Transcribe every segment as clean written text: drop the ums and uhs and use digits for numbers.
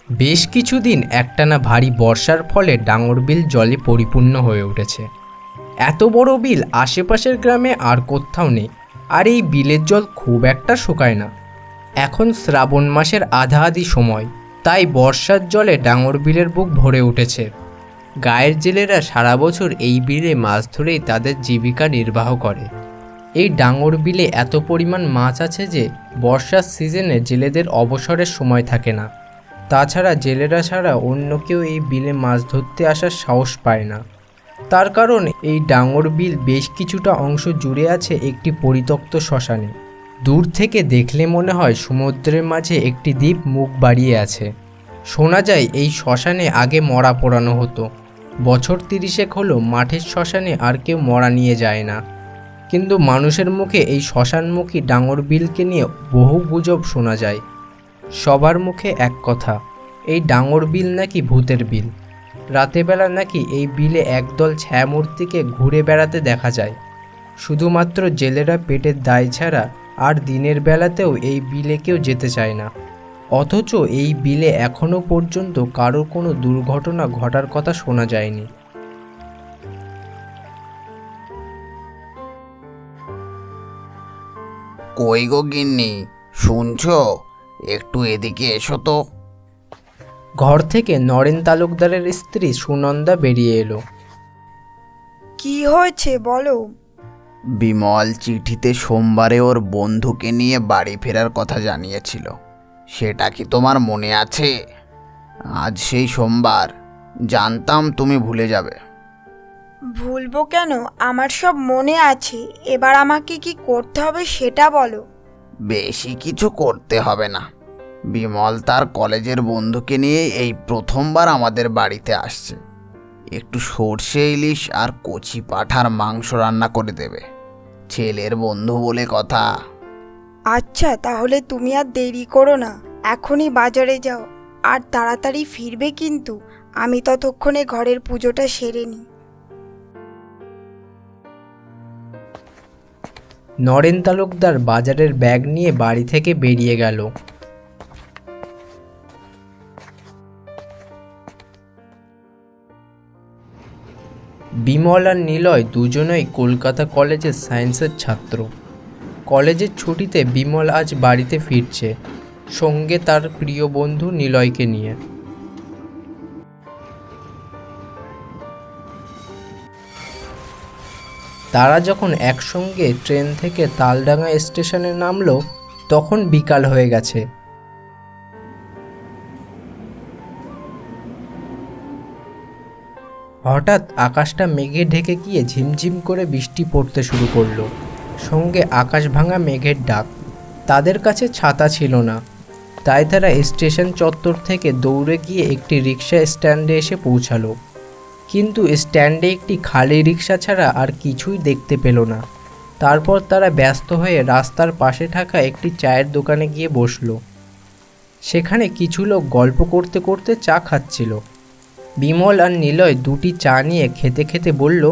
বেশ কিছুদিন একটানা ভারী বর্ষার ফলে ডাঙর বিল জলে পরিপূর্ণ হয়ে উঠেছে। এত বড় বিল আশেপাশের গ্রামে আর কোথাও নেই। আর এই বিলের জল খুব একটা শুকায় না। এখন শ্রাবণ মাসের আধাআধি সময়, তাই বর্ষার জলে ডাঙর বিলের বুক ভরে উঠেছে। গায়ের জেলেরা সারা বছর এই বিলে মাছ ধরেই তাদের জীবিকা নির্বাহ করে। এই ডাঙর বিলে এত পরিমাণ মাছ আছে যে বর্ষার সিজনে জেলেদের অবসরের সময় থাকে না। তাছাড়া জেলেরা ছাড়া অন্য কেউ এই বিলে মাছ ধরতে আসার সাহস পায় না। তার কারণ এই ডাঙর বিল বেশ কিছুটা অংশ জুড়ে আছে একটি পরিত্যক্ত শ্মশানে। দূর থেকে দেখলে মনে হয় সমুদ্রের মাঝে একটি দ্বীপ মুখ বাড়িয়ে আছে। শোনা যায় এই শ্মশানে আগে মরা পোড়ানো হতো। বছর 30 হলো মাঠের শ্মশানে আর কেউ মরা নিয়ে যায় না। কিন্তু মানুষের মুখে এই শ্মশানমুখী ডাঙর বিলকে নিয়ে বহু গুজব শোনা যায়। সবার মুখে এক কথা, এই ডাঙর বিল নাকি ভূতের বিল। রাতেবেলা নাকি এই বিলে একদল ছায়ামূর্তিকে ঘুরে বেড়াতে দেখা যায়। শুধুমাত্র জেলেরা পেটের দায় ছাড়া আর দিনের বেলাতেও এই বিলে কেউ যেতে চায় না। অথচ এই বিলে এখনও পর্যন্ত কারোর কোনো দুর্ঘটনা ঘটার কথা শোনা যায়নি। কই গো গিন্নি, শুনছো? একটু এদিকে এসো তো। ঘর থেকে নরেন তালুকদারের স্ত্রী সুনন্দা বেরিয়ে এলো। কি হয়েছে বলো? বিমল চিঠিতে সোমবারে ওর বন্ধুকে নিয়ে বাড়ি ফেরার কথা জানিয়েছিল। সেটা কি তোমার মনে আছে? আজ সেই সোমবার। জানতাম তুমি ভুলে যাবে। ভুলবো কেন? আমার সব মনে আছে। এবার আমাকে কি করতে হবে সেটা বলো। বেশি কিছু করতে হবে না। বিমল তার কলেজের বন্ধুকে নিয়ে এই প্রথমবার আমাদের বাড়িতে আসছে। একটু সর্ষে ইলিশ আর কচি পাঁঠার মাংস রান্না করে দেবে। ছেলের বন্ধু বলে কথা। আচ্ছা, তাহলে তুমি আর দেরি করো না, এখনই বাজারে যাও। আর তাড়াতাড়ি ফিরবে কিন্তু। আমি ততক্ষণে ঘরের পুজোটা সেরে নিই। নরেন তালুকদার বাজারের ব্যাগ নিয়ে বাড়ি থেকে বেরিয়ে গেল। বিমল আর নিলয় দুজনেই কলকাতা কলেজের সায়েন্সের ছাত্র। কলেজের ছুটিতে বিমল আজ বাড়িতে ফিরছে, সঙ্গে তার প্রিয় বন্ধু নিলয়কে নিয়ে। তারা যখন একসঙ্গে ট্রেন থেকে তালডাঙ্গা স্টেশনে নামলো তখন বিকাল হয়ে গেছে। হঠাৎ আকাশটা মেঘে ঢেকে গিয়ে ঝিমঝিম করে বৃষ্টি পড়তে শুরু করলো, সঙ্গে আকাশ ভাঙা মেঘের ডাক। তাদের কাছে ছাতা ছিল না, তাই তারা স্টেশন চত্বর থেকে দৌড়ে গিয়ে একটি রিক্সা স্ট্যান্ডে এসে পৌঁছালো। কিন্তু স্ট্যান্ডে একটি খালি রিক্সা ছাড়া আর কিছুই দেখতে পেল না। তারপর তারা ব্যস্ত হয়ে রাস্তার পাশে থাকা একটি চায়ের দোকানে গিয়ে বসলো। সেখানে কিছু লোক গল্প করতে করতে চা খাচ্ছিল। বিমল আর নিলয় দুটি চা নিয়ে খেতে খেতে বলল,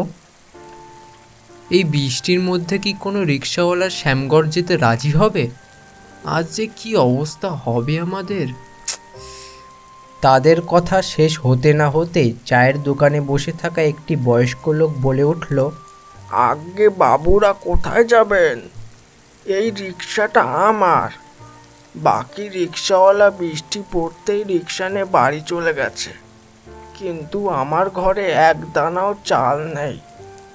এই বৃষ্টির মধ্যে কি কোনো রিক্সাওয়ালার শ্যামগড় যেতে রাজি হবে? আজ যে কি অবস্থা হবে আমাদের। তাদের কথা শেষ হতে না হতেই চায়ের দোকানে বসে থাকা একটি বয়স্ক লোক বলে উঠল, আগে বাবুরা কোথায় যাবেন? এই রিক্সাটা আমার। বাকি রিক্সাওয়ালা বৃষ্টি পড়তেই রিক্সা নিয়ে বাড়ি চলে গেছে, কিন্তু আমার ঘরে এক দানাও চাল নেই।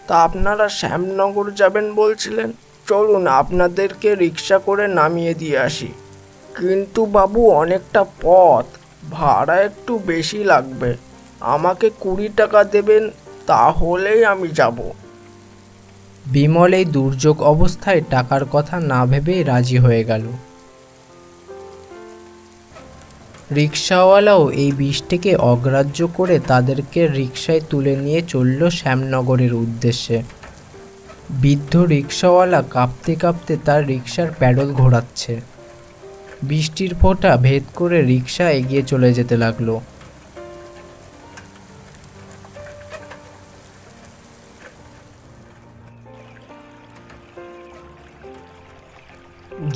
তা আপনারা শ্যামনগর যাবেন বলছিলেন, চলুন আপনাদেরকে রিক্সা করে নামিয়ে দিয়ে আসি। কিন্তু বাবু অনেকটা পথ, ভাড়া একটু বেশি লাগবে। আমাকে 20 টাকা দেবেন, তাহলেই আমি যাব। বিমল এই দুর্যোগ অবস্থায় টাকার কথা না ভেবেই রাজি হয়ে গেল। রিক্সাওয়ালাও এই বৃষ্টিকে অগ্রাহ্য করে তাদেরকে রিক্সায় তুলে নিয়ে চলল শ্যামনগরের উদ্দেশ্যে। বৃদ্ধ রিক্সাওয়ালা কাঁপতে কাঁপতে তার রিক্সার প্যাডেল ঘোরাচ্ছে। বৃষ্টির ফোঁটা ভেদ করে রিক্সা এগিয়ে চলে যেতে লাগলো।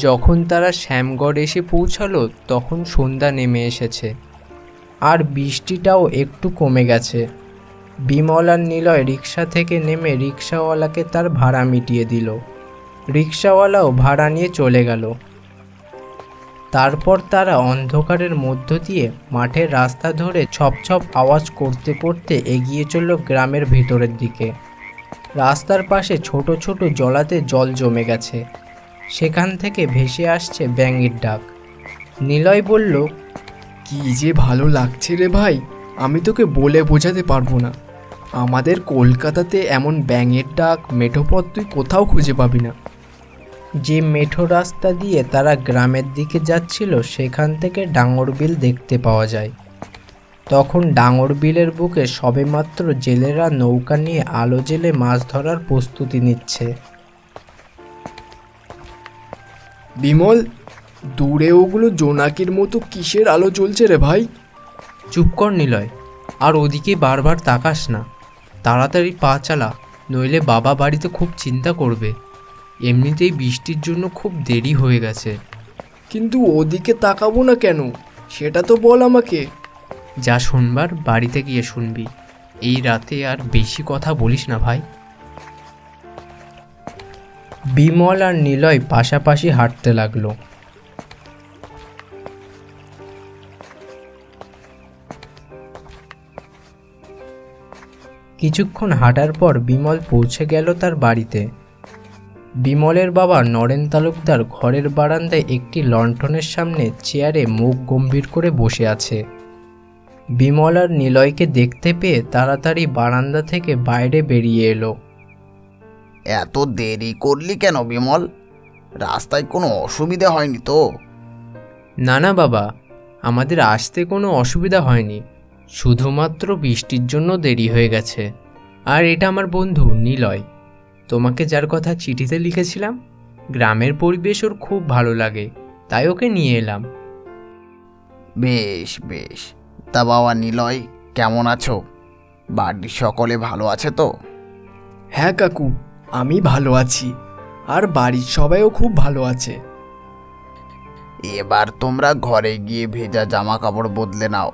যখন তারা শ্যামগড় এসে পৌঁছালো তখন সন্ধ্যা নেমে এসেছে। আর বৃষ্টিটাও একটু কমে গেছে। বিমল আর নিলয় রিক্সা থেকে নেমে রিক্সাওয়ালাকে তার ভাড়া মিটিয়ে দিল। রিক্সাওয়ালাও ভাড়া নিয়ে চলে গেল। তারপর তারা অন্ধকারের মধ্য দিয়ে মাঠের রাস্তা ধরে ছপ ছপ আওয়াজ করতে করতে এগিয়ে চলল গ্রামের ভিতরের দিকে। রাস্তার পাশে ছোট ছোট জলাতে জল জমে গেছে, সেখান থেকে ভেসে আসছে ব্যাঙের ডাক। নিলয় বলল, কি যে ভালো লাগছে রে ভাই, আমি তোকে বলে বোঝাতে পারবো না। আমাদের কলকাতাতে এমন ব্যাঙের ডাক মেঠো পথ তুই কোথাও খুঁজে পাবি না। যে মেঠো রাস্তা দিয়ে তারা গ্রামের দিকে যাচ্ছিল সেখান থেকে ডাঙর বিল দেখতে পাওয়া যায়। তখন ডাঙর বিলের বুকে সবেমাত্র জেলেরা নৌকা নিয়ে আলো জেলে মাছ ধরার প্রস্তুতি নিচ্ছে। বিমল, দূরে ওগুলো জোনাকির মতো কিসের আলো জ্বলছে রে ভাই? চুপ কর নিলয়, আর ওদিকে বারবার তাকাস না। তাড়াতাড়ি পা চালা, নইলে বাবা বাড়িতে খুব চিন্তা করবে। এমনিতেই বৃষ্টির জন্য খুব দেরি হয়ে গেছে। কিন্তু ওদিকে তাকাবো না কেন, সেটা তো বল আমাকে। যা শুনবার বাড়িতে গিয়ে শুনবি। এই রাতে আর বেশি কথা বলিস না ভাই। বিমল আর নিলয় পাশাপাশি হাঁটতে লাগলো। কিছুক্ষণ হাঁটার পর বিমল পৌঁছে গেল তার বাড়িতে। বিমলের বাবা নরেন তালুকদার ঘরের বারান্দায় একটি লণ্ঠনের সামনে চেয়ারে মুখ গম্ভীর করে বসে আছে। বিমল আর নিলয়কে দেখতে পেয়ে তাড়াতাড়ি বারান্দা থেকে বাইরে বেরিয়ে এলো। এত দেরি করলি কেন বিমল? রাস্তায় কোনো অসুবিধা হয়নি তো? না না বাবা, আমাদের আসতে কোনো অসুবিধা হয়নি, শুধুমাত্র বৃষ্টির জন্য দেরি হয়ে গেছে। আর এটা আমার বন্ধু নিলয়, তোমাকে যার কথা চিঠিতে লিখেছিলাম। গ্রামের পরিবেশ ওর খুব ভালো লাগে, তাই ওকে নিয়ে এলাম। বেশ বেশ। তা বাবা নিলয়, কেমন আছো? বাড়ির সকলে ভালো আছে তো? হ্যাঁ কাকু, আমি ভালো আছি, আর বাড়ির সবাইও খুব ভালো আছে। এবার তোমরা ঘরে গিয়ে ভেজা জামা কাপড় বদলে নাও।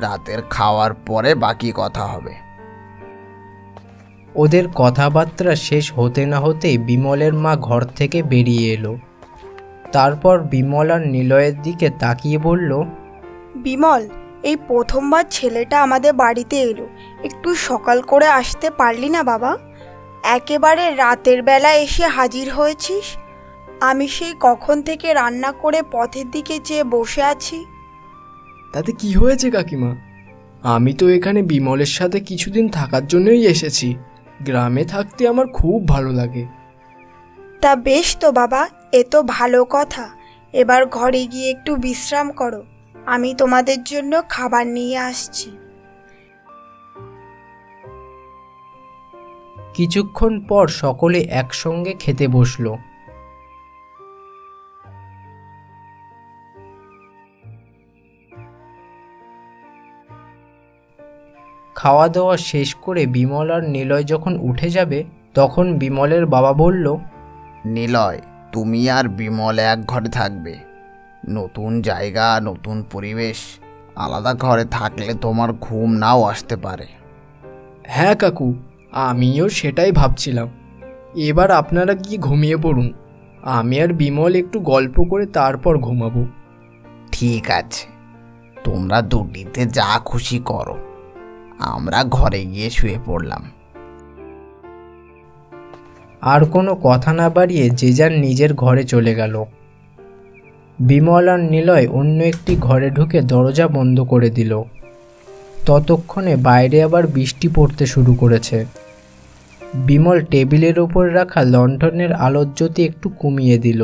রাতের খাওয়ার পরে বাকি কথা হবে। ওদের কথাবার্তা শেষ হতে না হতেই বিমলের মা ঘর থেকে বেরিয়ে এলো। তারপর বিমল আর নিলয়ের দিকে তাকিয়ে বলল, বিমল, এই প্রথমবার ছেলেটা আমাদের বাড়িতে এলো, একটু সকাল করে আসতে পারলি না বাবা? একেবারে রাতের বেলা এসে হাজির হয়েছিস। আমি সেই কখন থেকে রান্না করে পথের দিকে চেয়ে বসে আছি। তাতে কি হয়েছে কাকিমা? আমি তো এখানে বিমলের সাথে কিছুদিন থাকার জন্যই এসেছি। গ্রামে থাকতে আমার খুব ভালো লাগে। তা বেশ তো বাবা, এ তো ভালো কথা। এবার ঘরে গিয়ে একটু বিশ্রাম করো, আমি তোমাদের জন্য খাবার নিয়ে আসছি। কিছুক্ষণ পর সকলে একসঙ্গে খেতে বসলো। খাওয়া দাওয়া শেষ করে বিমল আর নিলয় যখন উঠে যাবে, তখন বিমলের বাবা বলল, নিলয়, তুমি আর বিমল এক ঘরে থাকবে। নতুন জায়গা, নতুন পরিবেশ, আলাদা ঘরে থাকলে তোমার ঘুম নাও আসতে পারে। হ্যাঁ কাকু, আমিও সেটাই ভাবছিলাম। এবার আপনারা গিয়ে ঘুমিয়ে পড়ুন, আমি আর বিমল একটু গল্প করে তারপর ঘুমাবো। ঠিক আছে, তোমরা দুটিতে যা খুশি করো। আমরা ঘরে গিয়ে শুয়ে পড়লাম। আর কোনো কথা না বাড়িয়ে যে যার নিজের ঘরে চলে গেল। বিমল আর নিলয় অন্য একটি ঘরে ঢুকে দরজা বন্ধ করে দিল। ততক্ষণে বাইরে আবার বৃষ্টি পড়তে শুরু করেছে। বিমল টেবিলের ওপর রাখা লণ্ঠনের আলোর জ্যোতি একটু কমিয়ে দিল।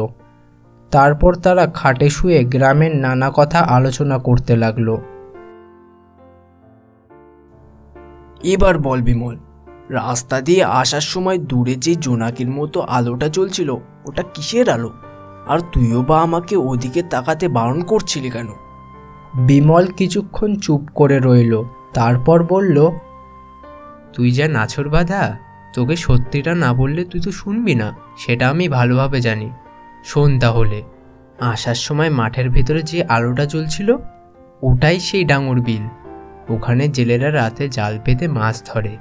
তারপর তারা খাটে শুয়ে গ্রামের নানা কথা আলোচনা করতে লাগলো। এবার বল বিমল, রাস্তা দিয়ে আসার সময় দূরে যে জোনাকির মতো আলোটা জ্বলছিল, ওটা কিসের আলো? আর তুইও বা আমাকে ওদিকে তাকাতে বারণ করছিলি কেন? বিমল কিছুক্ষণ চুপ করে রইল, তারপর বলল, তুই যা নাছর বাঁধা, তোকে সত্যিটা না বললে তুই তো শুনবি না, সেটা আমি ভালোভাবে জানি। শোন তাহলে, আসার সময় মাঠের ভেতরে যে আলোটা জ্বলছিল, ওটাই সেই ডাঙর বিল। ওখানে জেলেরা রাতে জাল পেতে মাছ ধরে।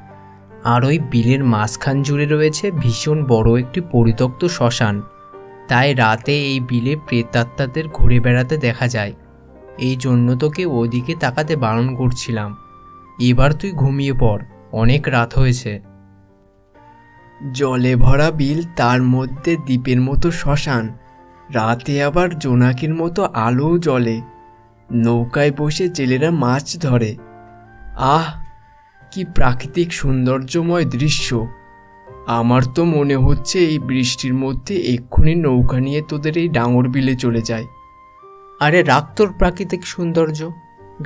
আর ওই বিলের মাঝখান জুড়ে রয়েছে ভীষণ বড় একটি পরিত্যক্ত শ্মশান। তাই রাতে এই বিলে প্রেতাত্মাদের ঘুরে বেড়াতে দেখা যায়। এই জন্য তোকে ওদিকে তাকাতে বারণ করছিলাম। এবার তুই ঘুমিয়ে পড়, অনেক রাত হয়েছে। জলে ভরা বিল, তার মধ্যে দ্বীপের মতো শ্মশান, রাতে আবার জোনাকির মতো আলোও জ্বলে, নৌকায় বসে জেলেরা মাছ ধরে। আহ, কি প্রাকৃতিক সৌন্দর্যময় দৃশ্য! আমার তো মনে হচ্ছে এই বৃষ্টির মধ্যে এক্ষুনি নৌকা নিয়ে তোদের এই ডাঙর বিলে চলে যায়। আরে রাখ তোর প্রাকৃতিক সৌন্দর্য।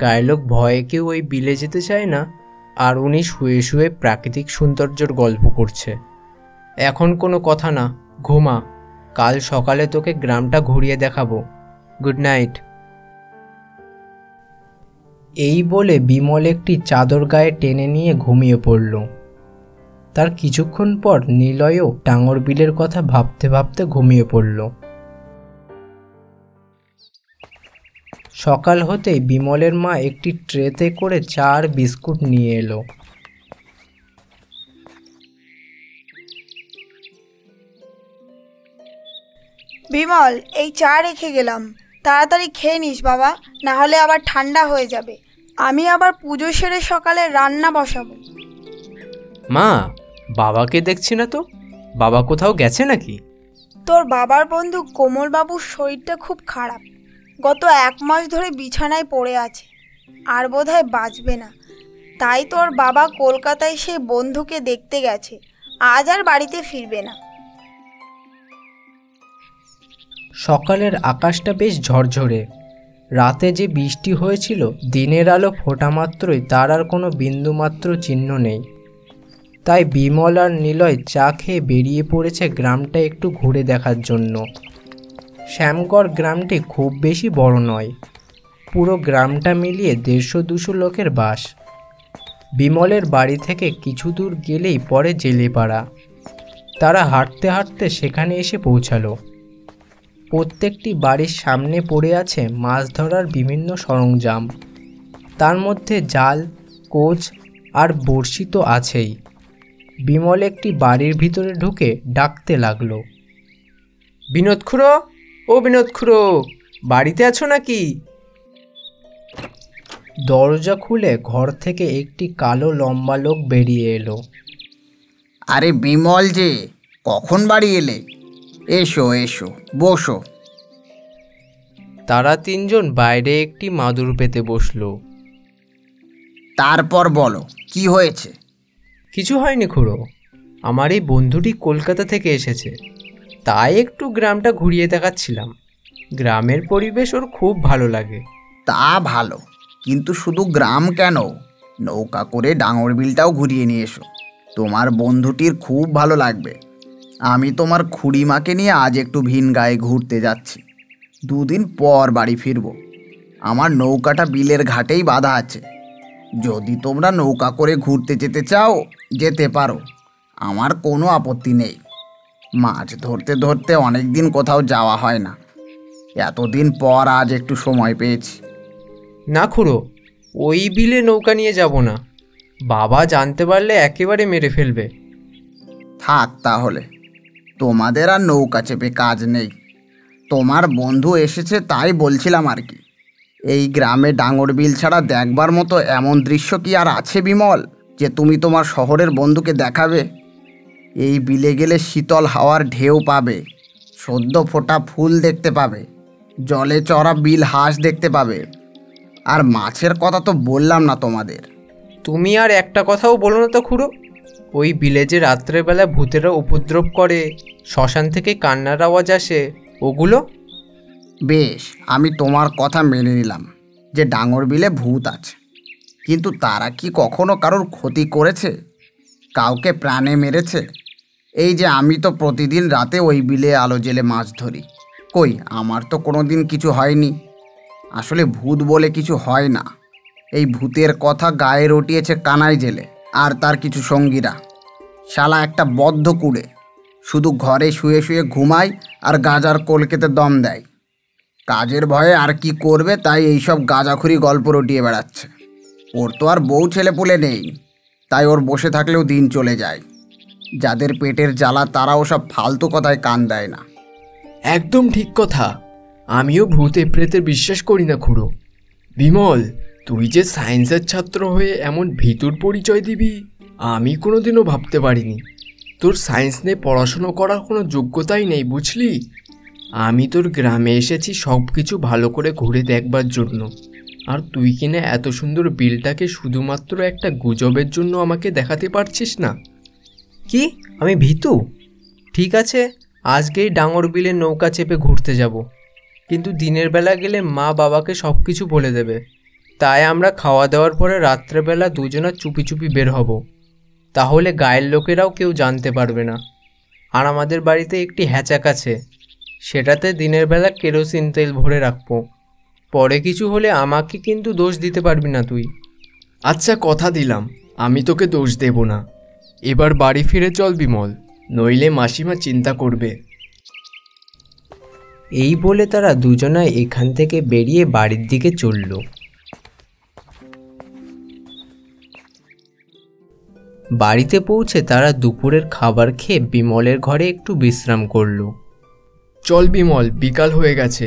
গায়ের লোক ভয়ে কেউ ওই বিলে যেতে চায় না, আর উনি শুয়ে শুয়ে প্রাকৃতিক সৌন্দর্যর গল্প করছে। এখন কোনো কথা না, ঘুমা। কাল সকালে তোকে গ্রামটা ঘুরিয়ে দেখাবো। Good night. এই বলে বিমল একটি চাদর গায়ে টেনে নিয়ে ঘুমিয়ে পড়ল। তার কিছুক্ষণ পর নিলয়ও ডাঙর বিলের কথা ভাবতে ভাবতে ঘুমিয়ে পড়ল। সকাল হতেই বিমলের মা একটি ট্রেতে করে চা আর বিস্কুট নিয়ে এলো। বিমল, এই চা রেখে গেলাম, তাড়াতাড়ি খেয়ে নিস বাবা, না হলে আবার ঠান্ডা হয়ে যাবে। আমি আবার পুজো সেরে সকালে রান্না বসাবো। মা, বাবাকে দেখছি না তো। বাবা কোথাও গেছে নাকি? তোর বাবার বন্ধু কোমলবাবুর শরীরটা খুব খারাপ। গত 1 মাস ধরে বিছানায় পড়ে আছে, আর বোধহয় বাঁচবে না। তাই তোর বাবা কলকাতায় সেই বন্ধুকে দেখতে গেছে, আজ আর বাড়িতে ফিরবে না। সকালের আকাশটা বেশ ঝরঝরে। রাতে যে বৃষ্টি হয়েছিল, দিনের আলো ফোটা মাত্রই তার আর কোনো বিন্দুমাত্র চিহ্ন নেই। তাই বিমল আর নিলয় চা খেয়ে বেরিয়ে পড়েছে গ্রামটা একটু ঘুরে দেখার জন্য। শ্যামগড় গ্রামটি খুব বেশি বড় নয়, পুরো গ্রামটা মিলিয়ে 150-200 লোকের বাস। বিমলের বাড়ি থেকে কিছু দূর গেলেই পরে জেলেপাড়া। তারা হাঁটতে হাঁটতে সেখানে এসে পৌঁছালো। প্রত্যেকটি বাড়ির সামনে পড়ে আছে মাছ ধরার বিভিন্ন সরঞ্জাম। তার মধ্যে জাল, কোচ আর বড়শি তো আছেই। বিমল একটি বাড়ির ভিতরে ঢুকে ডাকতে লাগলো, বিনোদ খুড়ো, ও বিনোদ খুড়ো, বাড়িতে আছো নাকি? দরজা খুলে ঘর থেকে একটি কালো লম্বা লোক বেরিয়ে এলো। আরে বিমল যে, কখন বাড়ি এলে? এসো এসো, বসো। তারা 3 জন বাইরে একটি মাদুর পেতে বসলো। তারপর বলো, কি হয়েছে? কিছু হয়নি খুড়ো, আমার এই বন্ধুটি কলকাতা থেকে এসেছে, তাই একটু গ্রামটা ঘুরিয়ে দেখাচ্ছিলাম। গ্রামের পরিবেশ ওর খুব ভালো লাগে। তা ভালো, কিন্তু শুধু গ্রাম কেন, নৌকা করে ডাঙর বিলটাও ঘুরিয়ে নিয়ে এসো। তোমার বন্ধুটির খুব ভালো লাগবে। আমি তোমার খুড়িমাকে নিয়ে আজ একটু ভিন গায়ে ঘুরতে যাচ্ছি। 2 দিন পর বাড়ি ফিরব। আমার নৌকাটা বিলের ঘাটেই বাঁধা আছে। যদি তোমরা নৌকা করে ঘুরতে যেতে চাও, যেতে পারো, আমার কোনো আপত্তি নেই। মাছ ধরতে ধরতে অনেক দিন কোথাও যাওয়া হয় না, এতদিন পর আজ একটু সময় পেয়েছি। না খুড়ো, ওই বিলে নৌকা নিয়ে যাব না, বাবা জানতে পারলে একেবারে মেরে ফেলবে। থাক তাহলে, তোমাদের আর নৌকা চেপে কাজ নেই। তোমার বন্ধু এসেছে তাই বলছিলাম আর কি। এই গ্রামে ডাঙর বিল ছাড়া দেখবার মতো এমন দৃশ্য কি আর আছে বিমল, যে তুমি তোমার শহরের বন্ধুকে দেখাবে? এই বিলে গেলে শীতল হাওয়ার ঢেউ পাবে, সদ্য ফোটা ফুল দেখতে পাবে, জলে চড়া বিল হাঁস দেখতে পাবে, আর মাছের কথা তো বললাম না তোমাদের। তুমি আর একটা কথাও বলো না তো খুড়ো। ওই বিলে যে রাত্রেবেলা ভূতেরা উপদ্রব করে, শ্মশান থেকে কান্নার আওয়াজ আসে, ওগুলো? বেশ, আমি তোমার কথা মেনে নিলাম যে ডাঙর বিলে ভূত আছে, কিন্তু তারা কি কখনো কারোর ক্ষতি করেছে? কাউকে প্রাণে মেরেছে? এই যে আমি তো প্রতিদিন রাতে ওই বিলে আলো জেলে মাছ ধরি, কই আমার তো কোনো দিন কিছু হয়নি। আসলে ভূত বলে কিছু হয় না। এই ভূতের কথা গায়ে রটিয়েছে কানাই জেলে আর তার কিছু সঙ্গীরা। শালা একটা বদ্ধ কুড়ে, শুধু ঘরে শুয়ে শুয়ে ঘুমায় আর গাঁজার কলকেতে দম দেয়। কাজের ভয়ে আর কি করবে, তাই এইসব গাঁজাখুরি গল্প রটিয়ে বেড়াচ্ছে। ওর তো আর বউ ছেলে পুলে নেই, তাই ওর বসে থাকলেও দিন চলে যায়। যাদের পেটের জ্বালা তারা ওসব ফালতু কথায় কান দেয় না। একদম ঠিক কথা। আমিও ভূতে প্রেতে বিশ্বাস করি না খুড়ো। বিমল, তুই যে সায়েন্সের ছাত্র হয়ে এমন ভিতুর পরিচয় দিবি আমি কোনোদিনও ভাবতে পারিনি। তোর সায়েন্স নিয়ে পড়াশুনো করার কোনো যোগ্যতাই নেই, বুঝলি? আমি তোর গ্রামে এসেছি সব কিছু ভালো করে ঘুরে দেখবার জন্য, আর তুই কিনা এত সুন্দর বিলটাকে শুধুমাত্র একটা গুজবের জন্য আমাকে দেখাতে পারছিস না। কি আমি ভীতু? ঠিক আছে, আজকেই ডাঙর বিলে নৌকা চেপে ঘুরতে যাব, কিন্তু দিনের বেলা গেলে মা বাবাকে সব কিছু বলে দেবে। তাই আমরা খাওয়া দাওয়ার পরে রাত্রেবেলা দুজনা চুপি চুপি বের হব, তাহলে গায়ের লোকেরাও কেউ জানতে পারবে না। আর আমাদের বাড়িতে একটি হ্যাচাক আছে, সেটাতে দিনের বেলা কেরোসিন তেল ভরে রাখবো। পরে কিছু হলে আমাকে কিন্তু দোষ দিতে পারবি না তুই। আচ্ছা, কথা দিলাম আমি তোকে দোষ দেব না। এবার বাড়ি ফিরে চল বিমল, নইলে মাসিমা চিন্তা করবে। এই বলে তারা দুজনাই এখান থেকে বেরিয়ে বাড়ির দিকে চলল। বাড়িতে পৌঁছে তারা দুপুরের খাবার খেয়ে বিমলের ঘরে একটু বিশ্রাম করল। চল বিমল, বিকাল হয়ে গেছে,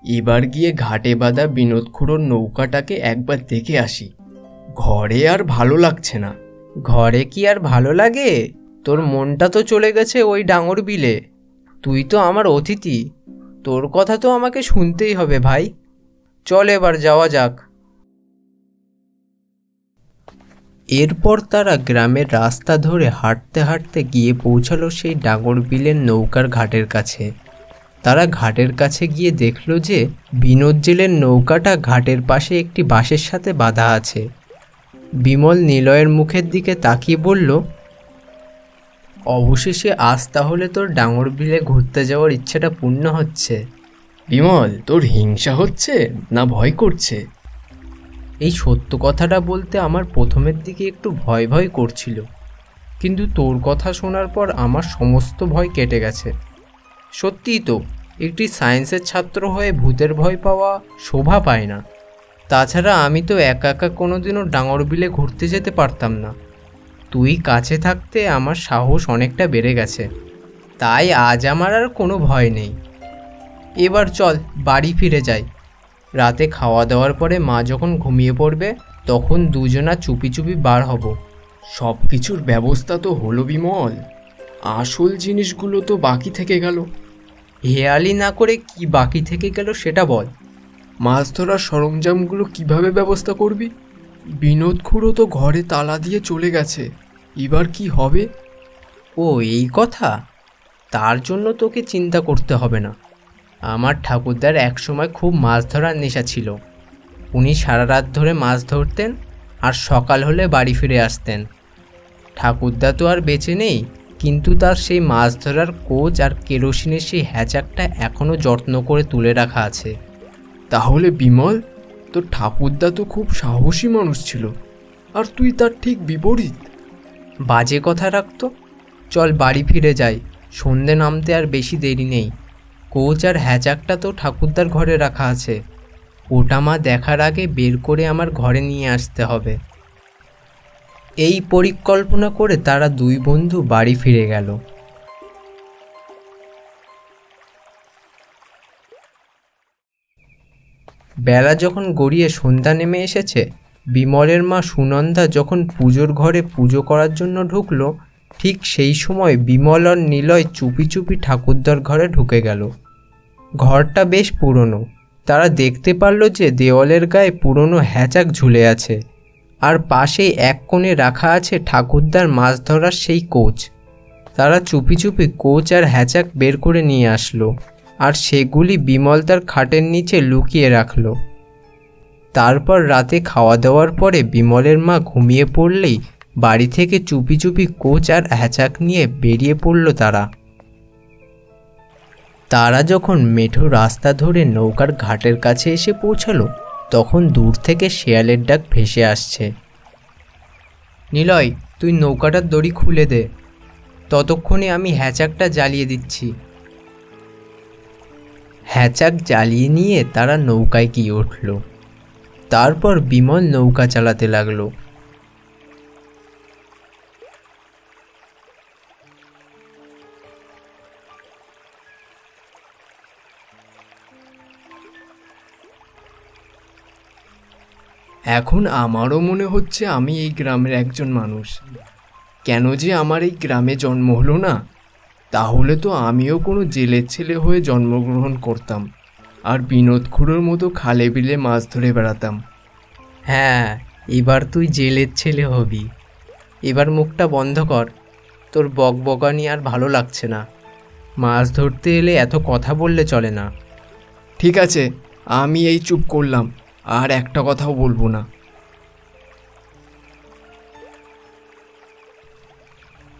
এবার গিয়ে ঘাটে বাঁধা বিনোদ খুড়োর নৌকাটাকে একবার দেখে আসি। ঘরে আর ভালো লাগছে না। ঘরে কি আর ভালো লাগে? তোর মনটা তো চলে গেছে ওই ডাঙর বিলে। তুই তো আমার অতিথি, তোর কথা তো আমাকে শুনতেই হবে ভাই। চল এবার যাওয়া যাক। এরপর তারা গ্রামের রাস্তা ধরে হাঁটতে হাঁটতে গিয়ে পৌঁছালো সেই ডাঙর বিলের নৌকার ঘাটের কাছে। তারা ঘাটের কাছে গিয়ে দেখল যে বিনোদ জেলের নৌকাটা ঘাটের পাশে একটি বাঁশের সাথে বাঁধা আছে। বিমল নিলয়ের মুখের দিকে তাকিয়ে বলল, অবশেষে আজ তাহলে তোর ডাঙর বিলে ঘুরতে যাওয়ার ইচ্ছাটা পূর্ণ হচ্ছে। বিমল, তোর হিংসা হচ্ছে না ভয় করছে? এই সত্য কথাটা বলতে আমার প্রথমের দিকে একটু ভয় ভয় করছিল, কিন্তু তোর কথা শোনার পর আমার সমস্ত ভয় কেটে গেছে। সত্যিই তো, একটি সায়েন্সের ছাত্র হয়ে ভূতের ভয় পাওয়া শোভা পায় না। তাছাড়া আমি তো একা একা কোনোদিনও ডাঙর বিলে ঘুরতে যেতে পারতাম না। তুই কাছে থাকতে আমার সাহস অনেকটা বেড়ে গেছে, তাই আজ আমার আর কোনো ভয় নেই। এবার চল বাড়ি ফিরে যাই। রাতে খাওয়া দাওয়ার পরে মা যখন ঘুমিয়ে পড়বে তখন দুজনা চুপি চুপি বার হব। সব কিছুর ব্যবস্থা তো হলো বিমল, আসল জিনিসগুলো তো বাকি থেকে গেল। হেয়ালি না করে কি বাকি থেকে গেল সেটা বল। মাছ ধরার সরঞ্জামগুলো কিভাবে ব্যবস্থা করবি? বিনোদ খুড়ো তো ঘরে তালা দিয়ে চলে গেছে, এবার কি হবে? ও এই কথা, তার জন্য তোকে চিন্তা করতে হবে না। আমার ঠাকুরদার একসময় খুব মাছ ধরার নেশা ছিল। উনি সারা রাত ধরে মাছ ধরতেন আর সকাল হলে বাড়ি ফিরে আসতেন। ঠাকুরদা তো আর বেঁচে নেই, কিন্তু তার সেই মাছ ধরার কোচ আর কেরোসিনের সেই হ্যাচাকটা এখনও যত্ন করে তুলে রাখা আছে। তাহলে বিমল, তোর ঠাকুরদা তো খুব সাহসী মানুষ ছিল, আর তুই তার ঠিক বিপরীত। বাজে কথা রাখতো। চল বাড়ি ফিরে যাই, সন্ধে নামতে আর বেশি দেরি নেই। কোচ আর হ্যাচাকটা তো ঠাকুরদার ঘরে রাখা আছে, ওটা মা দেখার আগে বের করে আমার ঘরে নিয়ে আসতে হবে। এই পরিকল্পনা করে তারা দুই বন্ধু বাড়ি ফিরে গেল। বেলা যখন গড়িয়ে সন্ধ্যা নেমে এসেছে, বিমলের মা সুনন্দা যখন পুজোর ঘরে পুজো করার জন্য ঢুকলো, ঠিক সেই সময় বিমল আর নিলয় চুপি চুপি ঠাকুরদার ঘরে ঢুকে গেল। ঘরটা বেশ পুরনো। তারা দেখতে পারল যে দেওয়ালের গায়ে পুরনো হ্যাচাক ঝুলে আছে, আর পাশেই এক কোণে রাখা আছে ঠাকুরদার মাছ ধরার সেই কোচ। তারা চুপি চুপি কোচ আর হ্যাচাক বের করে নিয়ে আসলো, আর সেগুলি বিমল তার খাটের নিচে লুকিয়ে রাখল। তারপর রাতে খাওয়া দাওয়ার পরে বিমলের মা ঘুমিয়ে পড়লেই বাড়ি থেকে চুপি চুপি কোচ আর হ্যাচাক নিয়ে বেরিয়ে পড়ল তারা। তারা যখন মেঠো রাস্তা ধরে নৌকার ঘাটের কাছে এসে পৌঁছালো, তখন দূর থেকে শেয়ালের ডাক ভেসে আসছে। নিলয়, তুই নৌকাটার দড়ি খুলে দে, ততক্ষণে আমি হ্যাচাকটা জ্বালিয়ে দিচ্ছি। হ্যাচাক জ্বালিয়ে নিয়ে তারা নৌকায় গিয়ে উঠল। তারপর বিমল নৌকা চালাতে লাগলো। এখন আমারও মনে হচ্ছে আমি এই গ্রামের একজন মানুষ। কেন যে আমার এই গ্রামে জন্ম হলো না? তাহলে তো আমিও কোনো জেলের ছেলে হয়ে জন্মগ্রহণ করতাম, আর বিনোদ খুড়োর মতো খালে বিলে মাছ ধরে বেড়াতাম। হ্যাঁ, এবার তুই জেলের ছেলে হবি। এবার মুখটা বন্ধ কর, তোর বকবকানি আর ভালো লাগছে না। মাছ ধরতে এলে এত কথা বললে চলে না। ঠিক আছে, আমি এই চুপ করলাম, আর একটা কথাও বলবো না।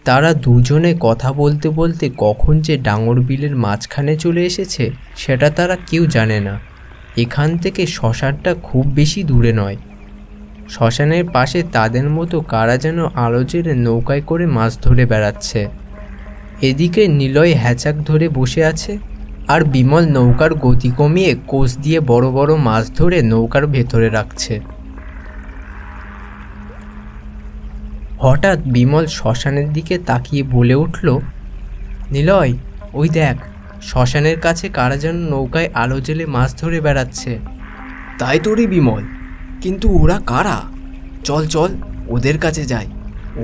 তারা দুজনে কথা বলতে বলতে কখন যে ডাঙর বিলের মাঝখানে চলে এসেছে সেটা তারা কেউ জানে না। এখান থেকে শ্মশানটা খুব বেশি দূরে নয়। শ্মশানের পাশে তাদের মতো কারা যেন আলো জেলে নৌকায় করে মাছ ধরে বেড়াচ্ছে। এদিকে নিলয় হ্যাচাক ধরে বসে আছে, আর বিমল নৌকার গতি কমিয়ে কোষ দিয়ে বড় বড় মাছ ধরে নৌকার ভেতরে রাখছে। হঠাৎ বিমল শ্মশানের দিকে তাকিয়ে বলে উঠল, নিলয়, ওই দেখ, শ্মশানের কাছে কারা যেন নৌকায় আলো জেলে মাছ ধরে বেড়াচ্ছে। তাই তো রে বিমল, কিন্তু ওরা কারা? চল চল, ওদের কাছে যাই।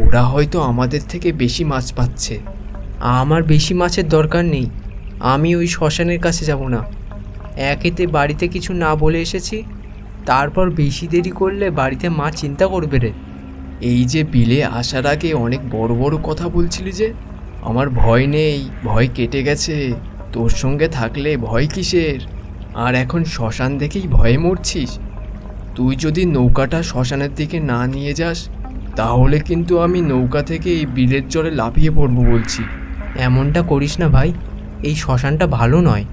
ওরা হয়তো আমাদের থেকে বেশি মাছ পাচ্ছে। আমার বেশি মাছের দরকার নেই, আমি ওই শ্মশানের কাছে যাব না। একেতে বাড়িতে কিছু না বলে এসেছি, তারপর বেশি দেরি করলে বাড়িতে মা চিন্তা করবে রে। এই যে বিলে আসার আগে অনেক বড় বড় কথা বলছিলি যে, আমার ভয় নেই, ভয় কেটে গেছে, তোর সঙ্গে থাকলে ভয় কিসের? আর এখন শ্মশান দেখেই ভয়ে মরছিস? তুই যদি নৌকাটা শ্মশানের দিকে না নিয়ে যাস, তাহলে কিন্তু আমি নৌকা থেকে এই বিলের জলে লাফিয়ে পড়বো বলছি। এমনটা করিস না ভাই, এই শ্মশানটা ভালো নয়।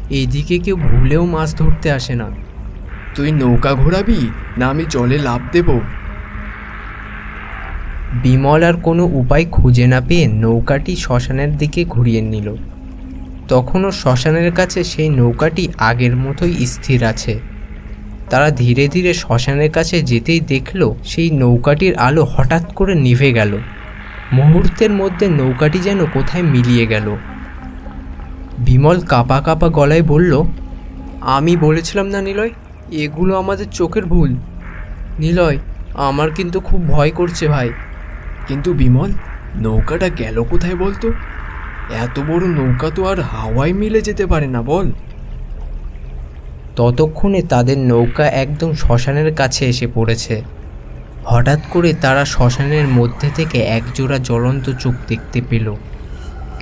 এইদিকে কেউ ভুলেও মাছ ধরতে আসে না। তুই নৌকা ঘোরাবি না আমি জলে লাফ দেব? বিমল আর কোনো উপায় খুঁজে না পেয়ে নৌকাটি শ্মশানের দিকে ঘুরিয়ে নিল। তখনও শ্মশানের কাছে সেই নৌকাটি আগের মতোই স্থির আছে। তারা ধীরে ধীরে শ্মশানের কাছে যেতেই দেখল সেই নৌকাটির আলো হঠাৎ করে নিভে গেল। মুহূর্তের মধ্যে নৌকাটি যেন কোথায় মিলিয়ে গেল। বিমল কাঁপা কাঁপা গলায় বলল, আমি বলেছিলাম না নিলয়, এগুলো আমাদের চোখের ভুল। নিলয়, আমার কিন্তু খুব ভয় করছে ভাই। কিন্তু বিমল, নৌকাটা গেল কোথায় বলতো? এত বড় নৌকা তো আর হাওয়ায় মিলে যেতে পারে না, বল। ততক্ষণে তাদের নৌকা একদম শ্মশানের কাছে এসে পড়েছে। হঠাৎ করে তারা শ্মশানের মধ্যে থেকে একজোড়া জ্বলন্ত চোখ দেখতে পেল।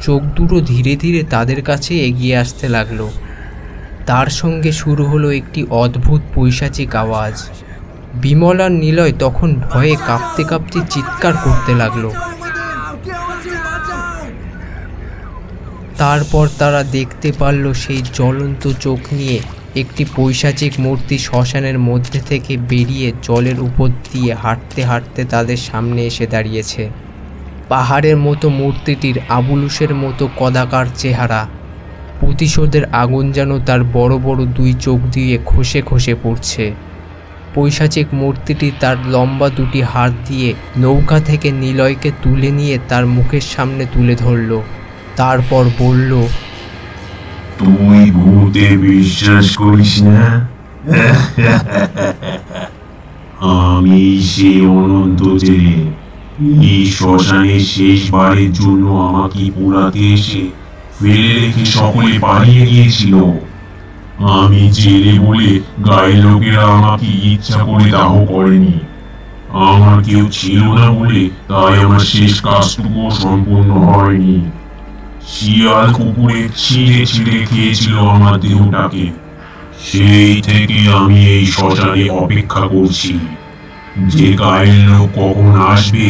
চোখ দুটো ধীরে ধীরে তাদের কাছে এগিয়ে আসতে লাগলো। তার সঙ্গে শুরু হলো একটি অদ্ভুত পৈশাচিক আওয়াজ। বিমল আর নিলয় তখন ভয়ে কাঁপতে কাঁপতে চিৎকার করতে লাগলো। তারপর তারা দেখতে পারল সেই জ্বলন্ত চোখ নিয়ে একটি পৈশাচিক মূর্তি শ্মশানের মধ্যে থেকে বেরিয়ে জলের উপর দিয়ে হাঁটতে হাঁটতে তাদের সামনে এসে দাঁড়িয়েছে। পাহাড়ের মতো মূর্তিটির আবুলুসের মতো কদাকার চেহারা। প্রতিশোধের আগুন যেন তার বড় বড় দুই চোখ দিয়ে খসে খসে পড়ছে। পৈশাচিক মূর্তিটি তার লম্বা দুটি হাত দিয়ে নৌকা থেকে নিলয়কে তুলে নিয়ে তার মুখের সামনে তুলে ধরল। তারপর বলল, তুই ভূতে বিশ্বাস করিস না? আমি সে অনন্ত জেলে। এই শ্মশানের শেষবারের জন্য আমাকে পোড়াতে এসে ফেলে রেখে সকলে পালিয়ে গিয়েছিল। আমি জেলে বলে গায়ের লোকেরা আমাকে ইচ্ছা করে দাহ করেনি। আমার কেউ ছিল না বলে তাই আমার শেষ কাজটুকু সম্পূর্ণ হয়নি। শিয়াল কুকুরে ছিঁড়ে ছিঁড়ে খেয়েছিল আমার দেহটাকে। সেই থেকে আমি এই শ্মশানে অপেক্ষা করছি যে গায়ের লোক কখন আসবে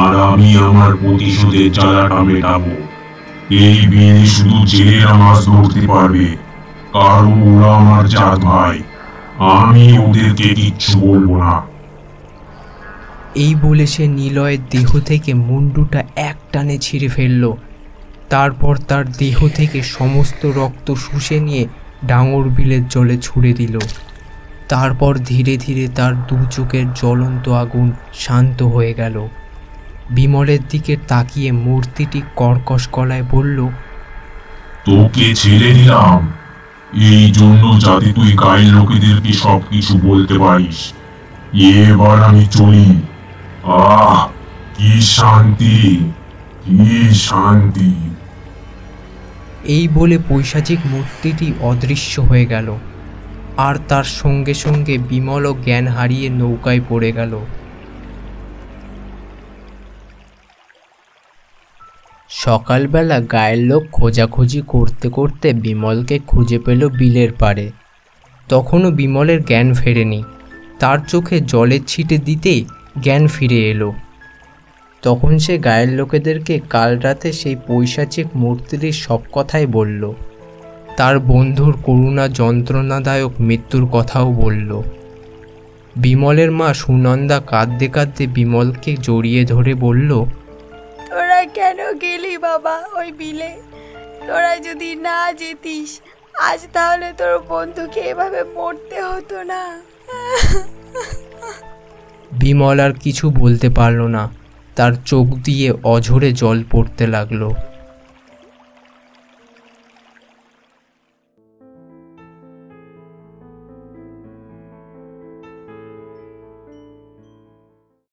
আর আমি আমার প্রতিশোধের জ্বালাটা মেটাবো। এই বিলে শুধু জেলেরা মাছ ধরতে পারবে, কারণ ওরা আমার জাত ভাই। আমি ওদেরকে কিচ্ছু বলবো না। এই বলে সে নিলয়ের দেহ থেকে মুন্ডুটা এক টানে ছিঁড়ে ফেলল। তারপর তার দেহ থেকে সমস্ত রক্ত শুষে নিয়ে ডাঙর বিলের জলে ছুঁড়ে দিল। তারপর ধীরে ধীরে তার দু চোখের জ্বলন্ত আগুন শান্ত হয়ে গেল। বিমলের দিকে তাকিয়ে মূর্তিটি কর্কশ গলায় বলল, তোকে ছেড়ে দিলাম এই জন্য যাতে তুই গায়ের লোকেদেরকে সবকিছু বলতে পারিস। এবার আমি চলি। আহ, কি শান্তি, কি শান্তি। এই বলে পৈশাচিক মূর্তিটি অদৃশ্য হয়ে গেল, আর তার সঙ্গে সঙ্গে বিমলও জ্ঞান হারিয়ে নৌকায় পড়ে গেল। সকালবেলা গায়ের লোক খোঁজাখুঁজি করতে করতে বিমলকে খুঁজে পেল বিলের পাড়ে। তখনও বিমলের জ্ঞান ফেরেনি। তার চোখে জলের ছিটে দিতেই জ্ঞান ফিরে এলো। তখন সে গায়ের লোকেদেরকে কাল রাতে সেই পৈশাচিক মূর্তিটির সব কথাই বলল। তার বন্ধুর করুণা যন্ত্রণাদায়ক মৃত্যুর কথাও বলল। বিমলের মা সুনন্দা কাঁদতে কাঁদতে বিমলকে জড়িয়ে ধরে বলল, তোরা কেন গেলি বাবা ওই বিলে? তোরা যদি না যেতিস আজ তাহলে তোর বন্ধুকে এভাবে মরতে হতো না। বিমল আর কিছু বলতে পারল না। তার চোখ দিয়ে অঝরে জল পড়তে লাগলো।